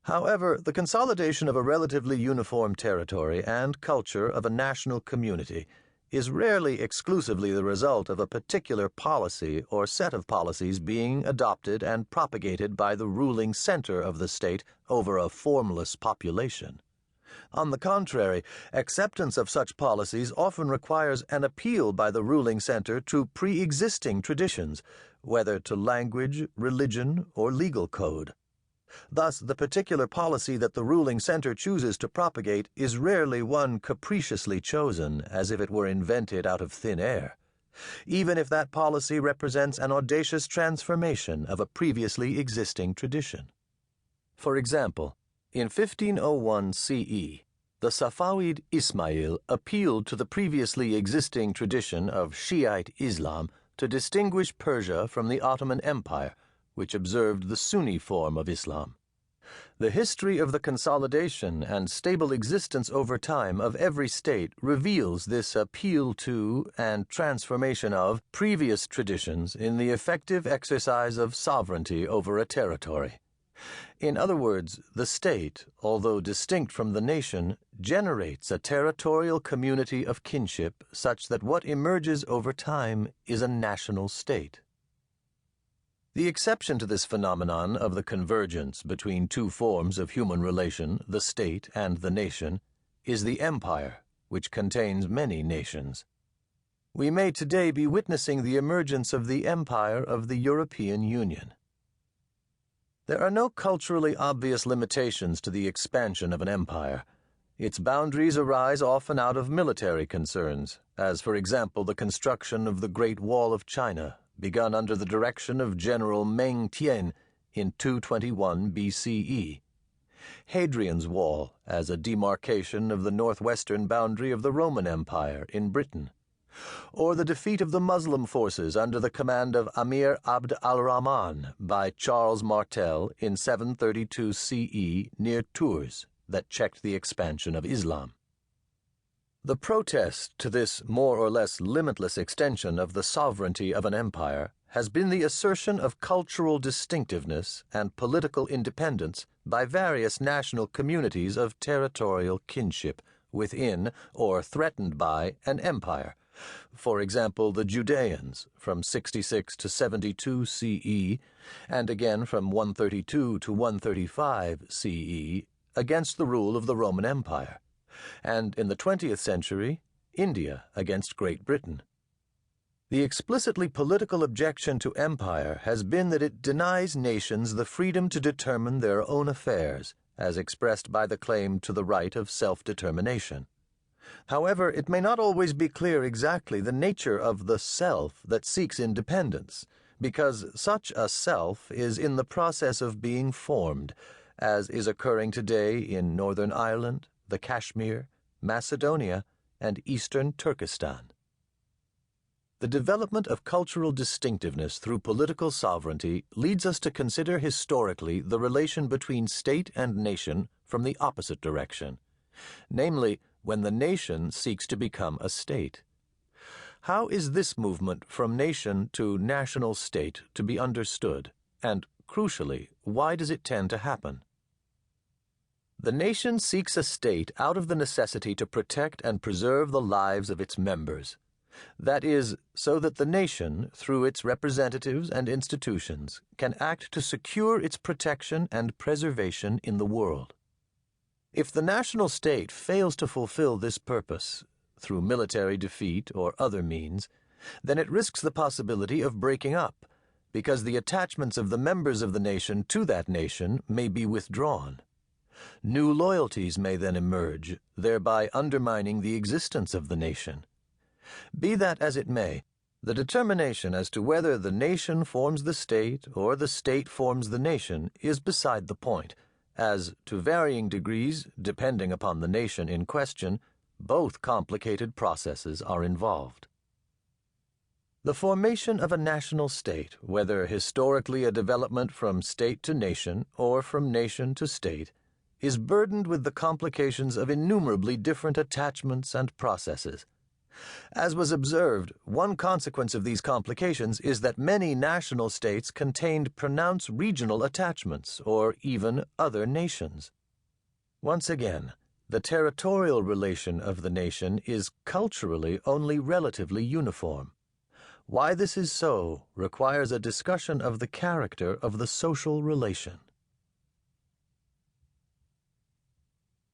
However, the consolidation of a relatively uniform territory and culture of a national community is rarely exclusively the result of a particular policy or set of policies being adopted and propagated by the ruling center of the state over a formless population. On the contrary, acceptance of such policies often requires an appeal by the ruling center to pre-existing traditions, whether to language, religion, or legal code. Thus, the particular policy that the ruling center chooses to propagate is rarely one capriciously chosen as if it were invented out of thin air, even if that policy represents an audacious transformation of a previously existing tradition. For example, in 1501 CE, the Safavid Ismail appealed to the previously existing tradition of Shiite Islam to distinguish Persia from the Ottoman Empire, which observed the Sunni form of Islam. The history of the consolidation and stable existence over time of every state reveals this appeal to and transformation of previous traditions in the effective exercise of sovereignty over a territory. In other words, the state, although distinct from the nation, generates a territorial community of kinship such that what emerges over time is a national state. The exception to this phenomenon of the convergence between two forms of human relation, the state and the nation, is the empire, which contains many nations. We may today be witnessing the emergence of the empire of the European Union. There are no culturally obvious limitations to the expansion of an empire. Its boundaries arise often out of military concerns, as for example the construction of the Great Wall of China, begun under the direction of General Meng Tian in 221 BCE, Hadrian's Wall as a demarcation of the northwestern boundary of the Roman Empire in Britain, or the defeat of the Muslim forces under the command of Amir Abd al-Rahman by Charles Martel in 732 CE near Tours that checked the expansion of Islam. The protest to this more or less limitless extension of the sovereignty of an empire has been the assertion of cultural distinctiveness and political independence by various national communities of territorial kinship within or threatened by an empire. For example, the Judeans from 66 to 72 CE and again from 132 to 135 CE against the rule of the Roman Empire, and in the 20th century, India against Great Britain. The explicitly political objection to empire has been that it denies nations the freedom to determine their own affairs, as expressed by the claim to the right of self-determination. However, it may not always be clear exactly the nature of the self that seeks independence, because such a self is in the process of being formed, as is occurring today in Northern Ireland, the Kashmir, Macedonia, and eastern Turkestan. The development of cultural distinctiveness through political sovereignty leads us to consider historically the relation between state and nation from the opposite direction, namely, when the nation seeks to become a state. How is this movement from nation to national state to be understood, and, crucially, why does it tend to happen? The nation seeks a state out of the necessity to protect and preserve the lives of its members. That is, so that the nation, through its representatives and institutions, can act to secure its protection and preservation in the world. If the national state fails to fulfill this purpose, through military defeat or other means, then it risks the possibility of breaking up, because the attachments of the members of the nation to that nation may be withdrawn. New loyalties may then emerge, thereby undermining the existence of the nation. Be that as it may, the determination as to whether the nation forms the state or the state forms the nation is beside the point, as, to varying degrees, depending upon the nation in question, both complicated processes are involved. The formation of a national state, whether historically a development from state to nation or from nation to state, is burdened with the complications of innumerably different attachments and processes. As was observed, one consequence of these complications is that many national states contained pronounced regional attachments, or even other nations. Once again, the territorial relation of the nation is culturally only relatively uniform. Why this is so requires a discussion of the character of the social relation.